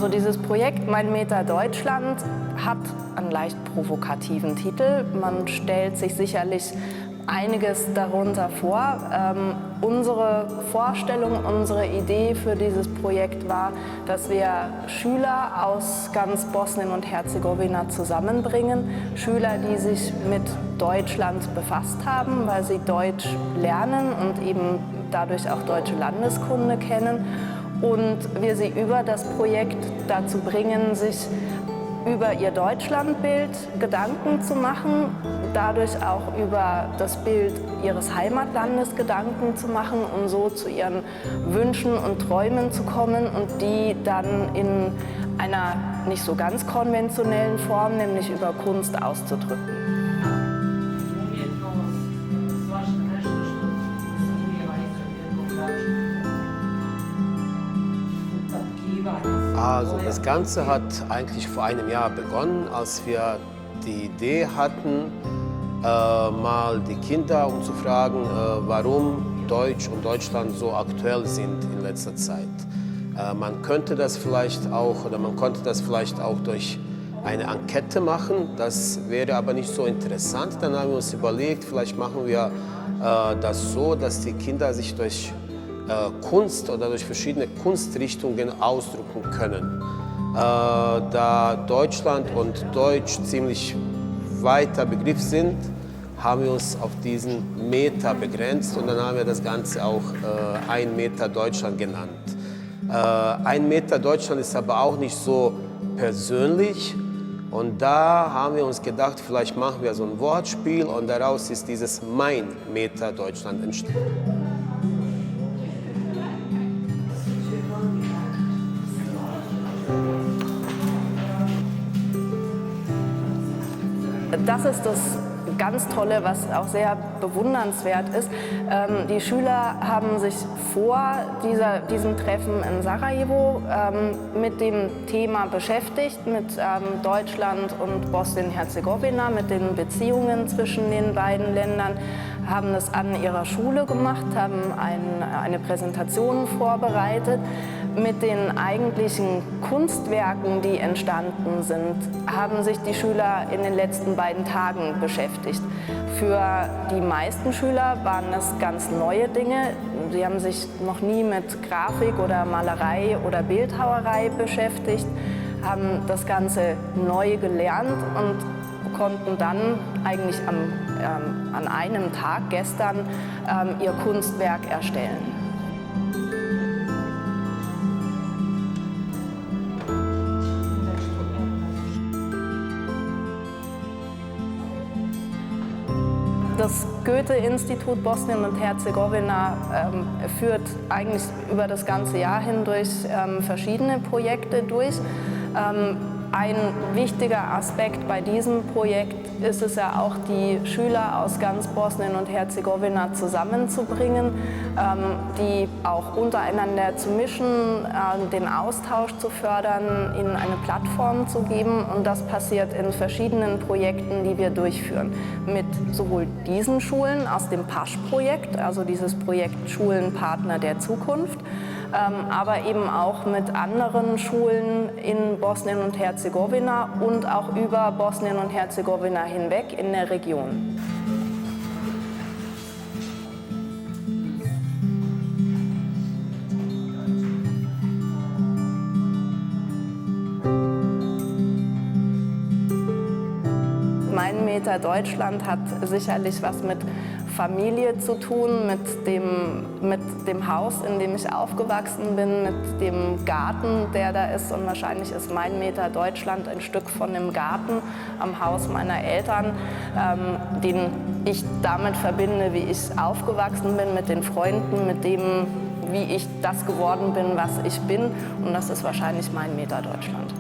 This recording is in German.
Also dieses Projekt Mein Meter Deutschland hat einen leicht provokativen Titel. Man stellt sich sicherlich einiges darunter vor. Unsere Vorstellung, unsere Idee für dieses Projekt war, dass wir Schüler aus ganz Bosnien und Herzegowina zusammenbringen. Schüler, die sich mit Deutschland befasst haben, weil sie Deutsch lernen und eben dadurch auch deutsche Landeskunde kennen. Und wir sie über das Projekt dazu bringen, sich über ihr Deutschlandbild Gedanken zu machen, dadurch auch über das Bild ihres Heimatlandes Gedanken zu machen, um so zu ihren Wünschen und Träumen zu kommen und die dann in einer nicht so ganz konventionellen Form, nämlich über Kunst auszudrücken. Also das Ganze hat eigentlich vor einem Jahr begonnen, als wir die Idee hatten, mal die Kinder zu fragen, warum Deutsch und Deutschland so aktuell sind in letzter Zeit. Man konnte das vielleicht auch durch eine Enquete machen, das wäre aber nicht so interessant. Dann haben wir uns überlegt, vielleicht machen wir das so, dass die Kinder sich durch Kunst oder durch verschiedene Kunstrichtungen ausdrücken können. Da Deutschland und Deutsch ziemlich weiter Begriff sind, haben wir uns auf diesen Meter begrenzt und dann haben wir das Ganze auch Ein Meter Deutschland genannt. Ein Meter Deutschland ist aber auch nicht so persönlich und da haben wir uns gedacht, vielleicht machen wir so ein Wortspiel und daraus ist dieses Mein Meter Deutschland entstanden. Das ist das ganz Tolle, was auch sehr bewundernswert ist. Die Schüler haben sich vor diesem Treffen in Sarajevo mit dem Thema beschäftigt, mit Deutschland und Bosnien-Herzegowina, mit den Beziehungen zwischen den beiden Ländern, haben es an ihrer Schule gemacht, haben eine Präsentation vorbereitet. Mit den eigentlichen Kunstwerken, die entstanden sind, haben sich die Schüler in den letzten beiden Tagen beschäftigt. Für die meisten Schüler waren es ganz neue Dinge. Sie haben sich noch nie mit Grafik oder Malerei oder Bildhauerei beschäftigt, haben das Ganze neu gelernt und konnten dann eigentlich an einem Tag gestern ihr Kunstwerk erstellen. Das Goethe-Institut Bosnien und Herzegowina führt eigentlich über das ganze Jahr hindurch verschiedene Projekte durch. Ein wichtiger Aspekt bei diesem Projekt ist es ja auch, die Schüler aus ganz Bosnien und Herzegowina zusammenzubringen, die auch untereinander zu mischen, den Austausch zu fördern, ihnen eine Plattform zu geben. Und das passiert in verschiedenen Projekten, die wir durchführen. Mit sowohl diesen Schulen aus dem PASCH-Projekt, also dieses Projekt Schulenpartner der Zukunft, aber eben auch mit anderen Schulen in Bosnien und Herzegowina und auch über Bosnien und Herzegowina hinweg in der Region. Mein Meter Deutschland hat sicherlich was mit Familie zu tun, mit dem Haus, in dem ich aufgewachsen bin, mit dem Garten, der da ist. Und wahrscheinlich ist Mein Meter Deutschland ein Stück von dem Garten am Haus meiner Eltern, den ich damit verbinde, wie ich aufgewachsen bin, mit den Freunden, mit dem, wie ich das geworden bin, was ich bin. Und das ist wahrscheinlich Mein Meter Deutschland.